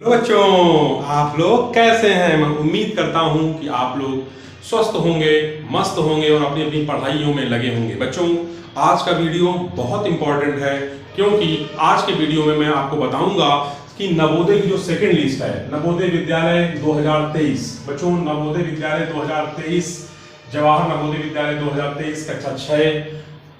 Hello बच्चों, आप लोग कैसे हैं। मैं उम्मीद करता हूं कि आप लोग स्वस्थ होंगे, मस्त होंगे और अपनी अपनी पढ़ाइयों में लगे होंगे। बच्चों, आज का वीडियो बहुत इंपॉर्टेंट है क्योंकि आज के वीडियो में मैं आपको बताऊंगा कि नवोदय की जो सेकंड लिस्ट है, नवोदय विद्यालय 2023। बच्चों, नवोदय विद्यालय 2023, जवाहर नवोदय विद्यालय 2023 कक्षा 6,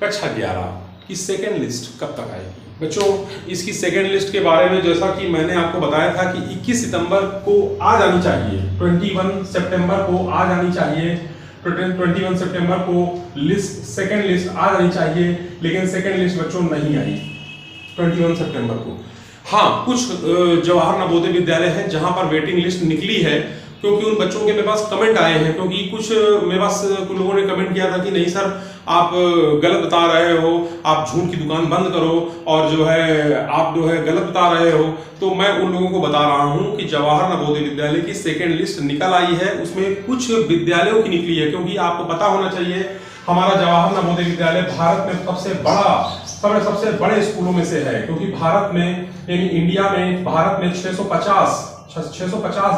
कक्षा 11 की सेकंड लिस्ट कब तक आएगी। बच्चों, इसकी सेकेंड लिस्ट के बारे में जैसा कि मैंने आपको बताया था कि 21 सितंबर को आ जानी चाहिए, 21 सितंबर को आ जानी चाहिए, 21 सितंबर को लिस्ट सेकेंड लिस्ट आ जानी चाहिए, लेकिन सेकेंड लिस्ट बच्चों नहीं आई 21 सितंबर को। हाँ, कुछ जवाहर नवोदय विद्यालय हैं जहां पर वेटिंग लिस्ट निकली है, क्योंकि उन बच्चों के मेरे पास कमेंट आए हैं। क्योंकि कुछ मेरे पास कुछ लोगों ने कमेंट किया था कि नहीं सर, आप गलत बता रहे हो, आप झूठ की दुकान बंद करो, और जो है आप जो है गलत बता रहे हो। तो मैं उन लोगों को बता रहा हूं कि जवाहर नवोदय विद्यालय की सेकेंड लिस्ट निकल आई है, उसमें कुछ विद्यालयों की निकली है। क्योंकि आपको पता होना चाहिए, हमारा जवाहर नवोदय विद्यालय भारत में सबसे बड़े स्कूलों में से है। क्योंकि भारत में यानी इंडिया में भारत में 650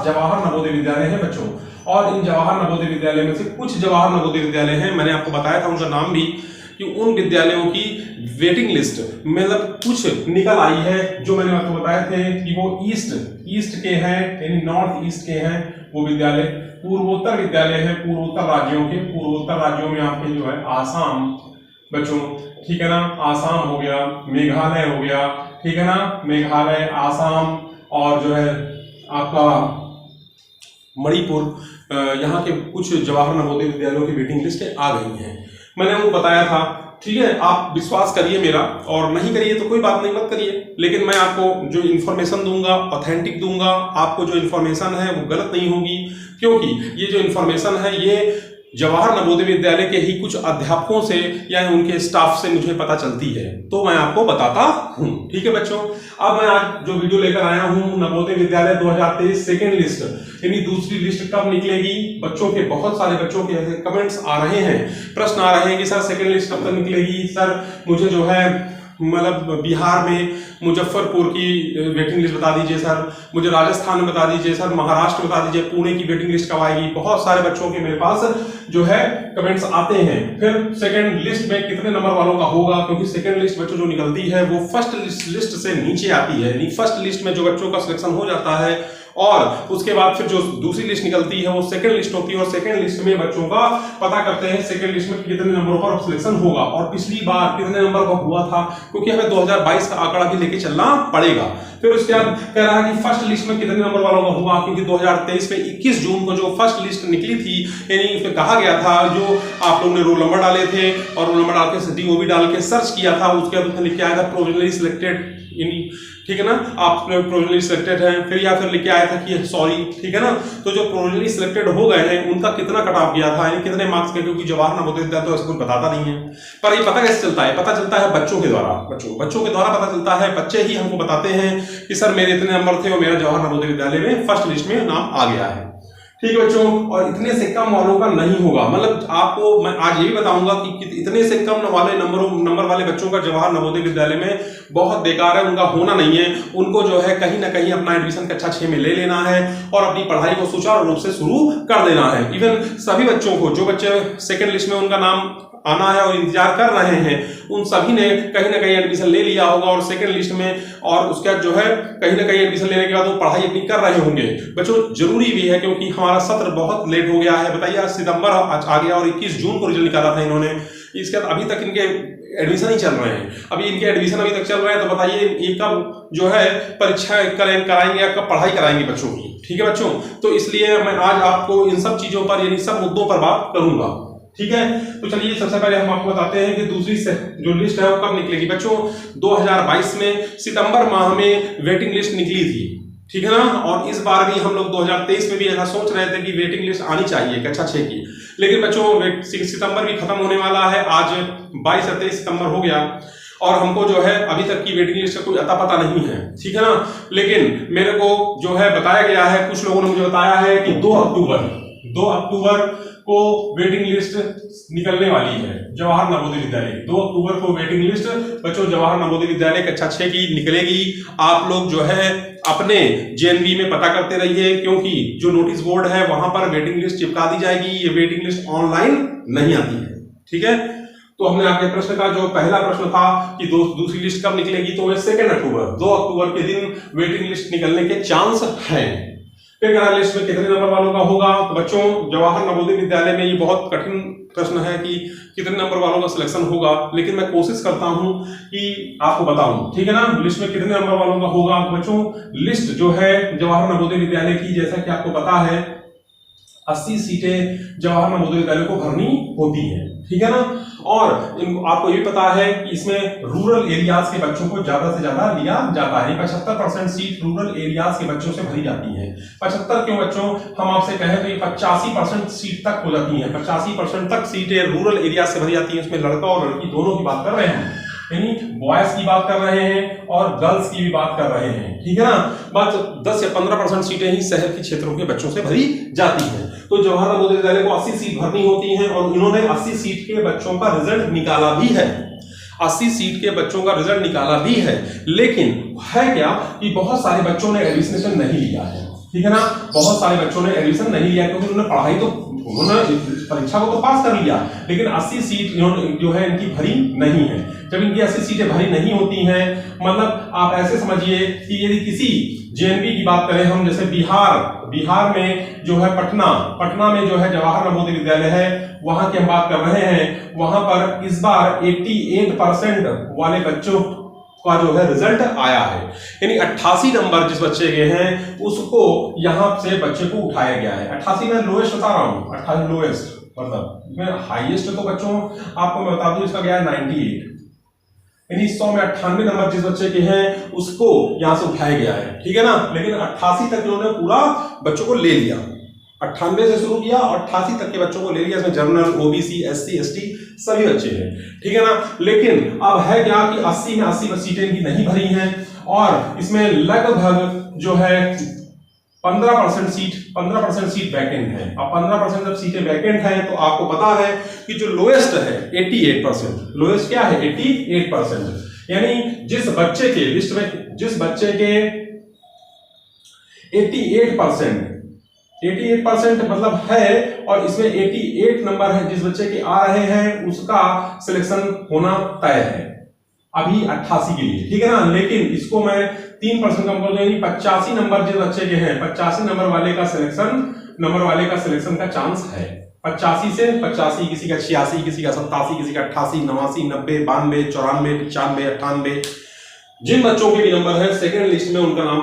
जवाहर नवोदय विद्यालय हैं बच्चों। और इन जवाहर नवोदय विद्यालय में से कुछ जवाहर नवोदय विद्यालय हैं, मैंने आपको बताया था उनका नाम भी, कि उन विद्यालयों की वेटिंग लिस्ट मतलब कुछ निकल आई है। जो मैंने आपको बताए थे कि वो ईस्ट के हैं, यानी नॉर्थ ईस्ट के हैं वो विद्यालय। पूर्वोत्तर विद्यालय है पूर्वोत्तर राज्यों में आपके जो है आसाम बच्चों, ठीक है ना, आसाम हो गया, मेघालय हो गया, ठीक है ना, मेघालय, आसाम, और जो है आपका मणिपुर, यहाँ के कुछ जवाहर नवोदय विद्यालयों की वेटिंग लिस्ट आ गई हैं। मैंने आपको बताया था, ठीक है। आप विश्वास करिए मेरा, और नहीं करिए तो कोई बात नहीं, मत करिए, लेकिन मैं आपको जो इन्फॉर्मेशन दूंगा ऑथेंटिक दूंगा। आपको जो इन्फॉर्मेशन है वो गलत नहीं होगी, क्योंकि ये जो इन्फॉर्मेशन है ये जवाहर नवोदय विद्यालय के ही कुछ अध्यापकों से या उनके स्टाफ से मुझे पता चलती है, तो मैं आपको बताता हूं। ठीक है बच्चों, अब मैं आज जो वीडियो लेकर आया हूं, नवोदय विद्यालय 2023 सेकेंड लिस्ट, यानी दूसरी लिस्ट कब निकलेगी। बच्चों के बहुत सारे बच्चों के ऐसे कमेंट्स आ रहे हैं, प्रश्न आ रहे हैं कि सर सेकेंड लिस्ट कब तक निकलेगी। सर मुझे जो है मतलब बिहार में मुजफ्फरपुर की वेटिंग लिस्ट बता दीजिए सर, मुझे राजस्थान में बता दीजिए सर, महाराष्ट्र बता दीजिए, पुणे की वेटिंग लिस्ट कब आएगी। बहुत सारे बच्चों के मेरे पास जो है कमेंट्स आते हैं। फिर सेकंड लिस्ट में कितने नंबर वालों का होगा, क्योंकि सेकंड लिस्ट बच्चों जो निकलती है वो फर्स्ट लिस्ट से नीचे आती है, यानी फर्स्ट लिस्ट में जो बच्चों का सिलेक्शन हो जाता है, और उसके बाद फिर जो दूसरी लिस्ट निकलती है वो सेकंड लिस्ट होती है, और सेकंड लिस्ट में बच्चों का पता करते हैं सेकंड लिस्ट में कितने नंबरों पर सिलेक्शन होगा और पिछली बार कितने नंबर पर हुआ था, क्योंकि हमें 2022 का आंकड़ा भी लेके चलना पड़ेगा। फिर उसके बाद कह रहा है कि फर्स्ट लिस्ट में कितने नंबर वालों का हुआ, क्योंकि 2023 में 21 जून को जो फर्स्ट लिस्ट निकली थी, यानी उसमें कहा गया था जो आप लोगों ने रोल नंबर डाले थे और रोल नंबर डाल के डीओबी डाल के सर्च किया था, उसके बाद उसने लिख के आया था प्रोविजनली सिलेक्टेड, ठीक है ना, आप प्रोविजनली सिलेक्टेड हैं। फिर या फिर लिख के आया था कि सॉरी, ठीक है ना। तो जो प्रोविजनली सिलेक्टेड हो गए हैं उनका कितना कट ऑफ गया था, यानी कितने मार्क्स के, क्योंकि जवाहर नवोदय विद्यालय तो ऐसा कुछ बताता नहीं है। पर ये पता कैसे चलता है, पता चलता है बच्चों के द्वारा, बच्चों के द्वारा पता चलता है। बच्चे ही हमको बताते हैं कि सर मेरे इतने नंबर थे और मेरा जवाहर नवोदय विद्यालय में फर्स्ट लिस्ट में नाम आ गया है। ठीक है बच्चों, और इतने से कम वालों का नहीं होगा। मतलब आपको मैं आज ये भी बताऊंगा कि इतने से कम वाले नंबर वाले बच्चों का जवाहर नवोदय विद्यालय में बहुत बेकार है, उनका होना नहीं है। उनको जो है कहीं ना कहीं अपना एडमिशन कक्षा 6 में ले लेना है और अपनी पढ़ाई को सुचारू रूप से शुरू कर देना है। इवन सभी बच्चों को, जो बच्चे सेकेंड लिस्ट में उनका नाम आना है और इंतजार कर रहे हैं, उन सभी ने कहीं ना कहीं एडमिशन ले लिया होगा और सेकंड लिस्ट में, और उसके बाद जो है कहीं ना कहीं एडमिशन लेने के बाद वो पढ़ाई अपनी कर रहे होंगे। बच्चों जरूरी भी है, क्योंकि हमारा सत्र बहुत लेट हो गया है। बताइए, आज सितंबर आ गया और 21 जून को रिजल्ट निकाला था इन्होंने, इसके बाद अभी तक इनके एडमिशन ही चल रहे हैं। अभी इनके एडमिशन अभी तक चल रहे हैं, तो बताइए ये कब जो है परीक्षा कराएंगे या कब पढ़ाई कराएंगे बच्चों की। ठीक है बच्चों, तो इसलिए मैं आज आपको इन सब चीजों पर, यानी सब मुद्दों पर बात करूंगा। ठीक है, तो चलिए सबसे पहले हम आपको बताते हैं कि दूसरी जो लिस्ट है वो कब निकलेगी। बच्चों 2022 में सितंबर माह में वेटिंग लिस्ट निकली थी, ठीक है ना, और इस बार भी हम लोग 2023 में भी ऐसा सोच रहे थे कि वेटिंग लिस्ट आनी चाहिए कक्षा 6 की। लेकिन बच्चों सितंबर भी खत्म होने वाला है, आज 22 और 23 सितंबर हो गया और हमको जो है अभी तक की वेटिंग लिस्ट का कोई अता पता नहीं है, ठीक है ना। लेकिन मेरे को जो है बताया गया है, कुछ लोगों ने मुझे बताया है कि 2 अक्टूबर को वेटिंग लिस्ट निकलने वाली है जवाहर नवोदय विद्यालय। 2 अक्टूबर को वेटिंग लिस्ट बच्चों जवाहर नवोदय विद्यालय कक्षा 6 की निकलेगी। आप लोग जो है अपने जेएनबी में पता करते रहिए, क्योंकि जो नोटिस बोर्ड है वहां पर वेटिंग लिस्ट चिपका दी जाएगी। ये वेटिंग लिस्ट ऑनलाइन नहीं आती है, ठीक है। तो हमने आपके प्रश्न का जो पहला प्रश्न था कि दूसरी लिस्ट कब निकलेगी, तो 2 अक्टूबर 2 अक्टूबर के दिन वेटिंग लिस्ट निकलने के चांस हैं। फिर लिस्ट में कितने नंबर वालों का होगा, तो बच्चों जवाहर नवोदय विद्यालय में ये बहुत कठिन प्रश्न है कि कितने नंबर वालों का सिलेक्शन होगा, लेकिन मैं कोशिश करता हूं कि आपको बताऊं, ठीक है ना। लिस्ट में कितने नंबर वालों का होगा, तो बच्चों लिस्ट जो है जवाहर नवोदय विद्यालय की, जैसा कि आपको पता है 80 सीटें जवाहर नवोदय विद्यालय को भरनी होती है, ठीक है ना। और आपको ये पता है कि इसमें रूरल एरियाज के बच्चों को ज्यादा से ज्यादा लिया जाता है। 75% सीट रूरल एरियाज के बच्चों से भरी जाती है। 75 क्यों बच्चों, हम आपसे कहें तो ये 85% सीट तक हो जाती है। 85% तक सीटें रूरल एरिया से भरी जाती है। उसमें लड़का और लड़की दोनों की बात कर रहे हैं, यानी बॉयज की बात कर रहे हैं और गर्ल्स की भी बात कर रहे हैं, ठीक है ना। बस 10 या 15% सीटें ही शहर के क्षेत्रों के बच्चों से भरी जाती हैं। तो जवाहर नवोदय विद्यालय को 80 सीट भरनी होती हैं और इन्होंने 80 सीट के बच्चों का रिजल्ट निकाला भी है। 80 सीट के बच्चों का रिजल्ट निकाला भी है, लेकिन है क्या कि बहुत सारे बच्चों ने एडमिशन नहीं लिया है, ठीक है ना। बहुत सारे बच्चों ने एडमिशन नहीं लिया क्योंकि उन्होंने पढ़ाई तो उन्होंने परीक्षा को तो पास कर लिया, लेकिन 80 सीट जो है इनकी भरी नहीं है। जब इनकी 80 सीटें भरी नहीं होती हैं, मतलब आप ऐसे समझिए कि यदि किसी जेएनबी की बात करें हम, जैसे बिहार में जो है पटना में जो है जवाहर नवोदय विद्यालय है, वहां की हम बात कर रहे हैं। वहां पर इस बार 88% वाले बच्चों का जो है रिजल्ट आया है, यानी 88 नंबर जिस बच्चे के हैं उसको यहां से बच्चे को उठाया गया है। 88 में लोएस्ट बता रहा हूं, 88 लोएस्ट, मतलब मैं हाईएस्ट तो बच्चों आपको मैं बता दूं इसका गया है 98, यानी 100 में 98 नंबर जिस बच्चे के हैं उसको यहां से उठाया गया है, ठीक है ना। लेकिन 88 तक इन्होंने पूरा बच्चों को ले लिया, 98 से शुरू किया और 88 तक के बच्चों को ले लिया। इसमें जनरल, ओबीसी, एससी, एसटी सभी बच्चे हैं, ठीक है ना। लेकिन अब है क्या कि 80 में 80 सीटें भी नहीं भरी हैं और इसमें लगभग जो है 15% सीट वैकेंट है। अब 15% जब सीटें वैकेंट हैं तो आपको पता है कि जो लोएस्ट है 88%, लोएस्ट क्या है 88%, यानी जिस बच्चे के लिस्ट में जिस बच्चे के 88% मतलब है और इसमें 88 नंबर है जिस बच्चे के आ रहे हैं, उसका सिलेक्शन होना तय है अभी 88 के लिए, ठीक है ना। लेकिन इसको मैं 3% कम कर दूं, यानी 85 नंबर जिस बच्चे के हैं 85 नंबर वाले का सिलेक्शन का चांस है। 85 से 85, किसी का 86, किसी का 87, किसी का 88, 89, 90, 92, 94, 95, 98, जिन बच्चों के भी नंबर है सेकंड लिस्ट में उनका नाम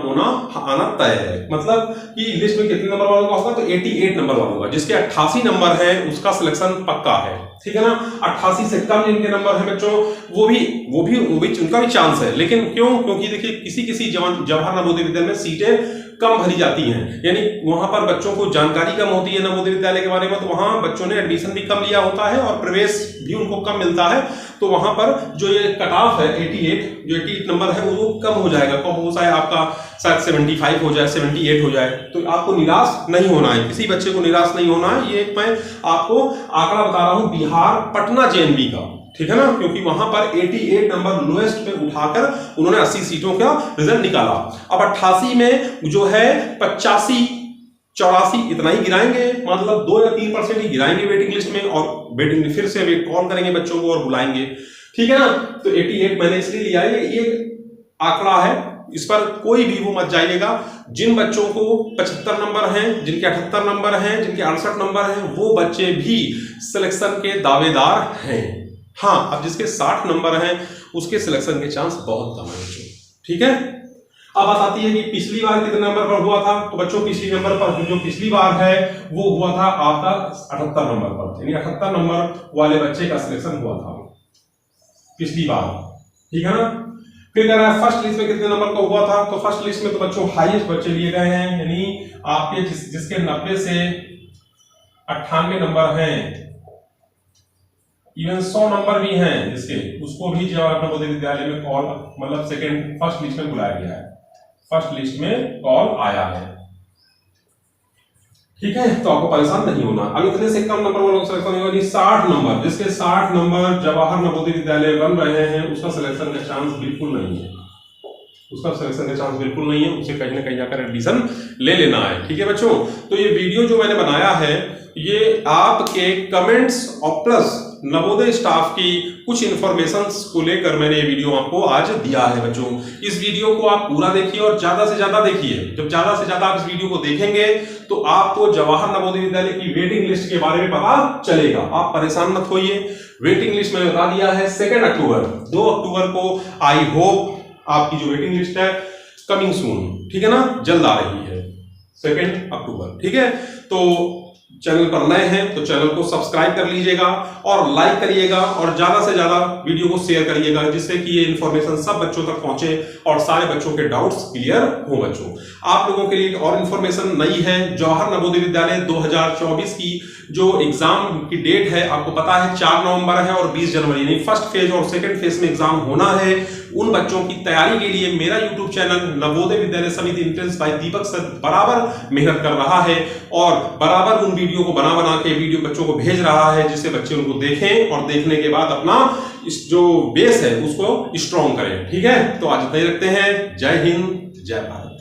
आना तय है। मतलब कि लिस्ट में कितने नंबर वालों का होगा, तो 88 नंबर वालों का। जिसके 88 नंबर है उसका सिलेक्शन पक्का है, ठीक है ना। 88 से कम जिनके नंबर है बच्चों वो भी उनका भी चांस है। लेकिन क्यों, क्योंकि देखिए किसी जवाहर नवोदय विद्यालय में सीटें कम भरी जाती हैं, यानी वहां पर बच्चों को जानकारी कम होती है नवोदय विद्यालय के बारे में, तो वहां बच्चों ने एडमिशन भी कम लिया होता है और प्रवेश भी उनको कम मिलता है। तो वहां पर जो ये कट ऑफ है 88 नंबर है वो कम हो जाएगा, कम हो जाए आपका शायद 75 हो जाए, 78 हो जाए। तो आपको निराश नहीं होना है, किसी बच्चे को निराश नहीं होना है। ये मैं आपको आंकड़ा बता रहा हूं बिहार पटना जेएनबी का, ठीक है ना, क्योंकि वहां पर 88 नंबर लोएस्ट पे उठाकर उन्होंने 80 सीटों का रिजल्ट निकाला। अब 88 में जो है 85, 84 इतना ही गिराएंगे, मतलब 2 या 3% ही गिराएंगे वेटिंग लिस्ट में, और वेटिंग फिर से वेट कॉल करेंगे बच्चों को और बुलाएंगे, ठीक है ना। तो 88 मैंने इसलिए लिया है, ये आंकड़ा है, इस पर कोई भी वो मत जाइएगा। जिन बच्चों को 75 नंबर हैं, जिनके 78 नंबर हैं, जिनके 68 नंबर हैं, वो बच्चे भी सिलेक्शन के दावेदार हैं। हाँ, अब जिसके 60 नंबर हैं उसके सिलेक्शन के चांस बहुत कम है बच्चों, ठीक है। अब बात आती है कि पिछली बार कितने नंबर पर हुआ था, तो बच्चों पिछली बार है वो हुआ था आपका 78 नंबर पर, यानी 78 नंबर वाले बच्चे का सिलेक्शन हुआ था पिछली बार, ठीक है ना। फिर कह रहा है फर्स्ट लिस्ट में कितने नंबर का हुआ था, तो फर्स्ट लिस्ट में तो बच्चों हाईएस्ट बच्चे लिए गए हैं, यानी आपके जिसके 90 से 98 नंबर हैं, इवन 100 नंबर भी हैं जिसके, उसको भी जवाहर नवोदय विद्यालय में कॉल, मतलब फर्स्ट लिस्ट में बुलाया गया है, फर्स्ट लिस्ट में कॉल आया है, ठीक है, तो आपको परेशान नहीं होना। अब इतने से कम नंबर वालों का सिलेक्शन होगा जी 60 नंबर, जिसके 60 नंबर जवाहर नवोदय विद्यालय बन रहे हैं, उसका सिलेक्शन का चांस बिल्कुल नहीं है, उसका सिलेक्शन का चांस बिल्कुल नहीं है। उसे कहीं ना कहीं जाकर एडमिशन ले लेना है। ठीक है बच्चों, तो ये वीडियो जो मैंने बनाया है ये आपके कमेंट्स और प्लस नवोदय स्टाफ की कुछ इंफॉर्मेशंस को लेकर मैंने ये वीडियो आपको आज दिया है बच्चों। इस वीडियो को आप पूरा देखिए और ज्यादा से ज्यादा देखिए। जब ज्यादा से ज्यादा आप इस वीडियो को देखेंगे तो आपको जवाहर नवोदय विद्यालय की वेटिंग लिस्ट के बारे में पता चलेगा। आप परेशान मत होइए, वेटिंग लिस्ट मैंने बता दिया है 2 अक्टूबर 2 अक्टूबर को आई होप आपकी जो वेटिंग लिस्ट है कमिंग सून, ठीक है ना, जल्द आ रही है 2 अक्टूबर। ठीक है, तो चैनल पर नए हैं तो चैनल को सब्सक्राइब कर लीजिएगा और लाइक करिएगा और ज्यादा से ज्यादा वीडियो को शेयर करिएगा, जिससे कि ये इन्फॉर्मेशन सब बच्चों तक पहुंचे और सारे बच्चों के डाउट्स क्लियर हो। बच्चों आप लोगों के लिए और इन्फॉर्मेशन नई है, जवाहर नवोदय विद्यालय 2024 की जो एग्जाम की डेट है आपको पता है 4 नवंबर है और 20 जनवरी, यानी फर्स्ट फेज और सेकंड फेज में एग्जाम होना है। उन बच्चों की तैयारी के लिए मेरा यूट्यूब चैनल नवोदय विद्यालय समिति एंट्रेंस बाय दीपक सर बराबर मेहनत कर रहा है और बराबर उन वीडियो को बना के वीडियो बच्चों को भेज रहा है, जिससे बच्चे उनको देखें और देखने के बाद अपना इस जो बेस है उसको स्ट्रॉन्ग करें। ठीक है, तो आज इतना ही रखते हैं। जय हिंद, जय भारत।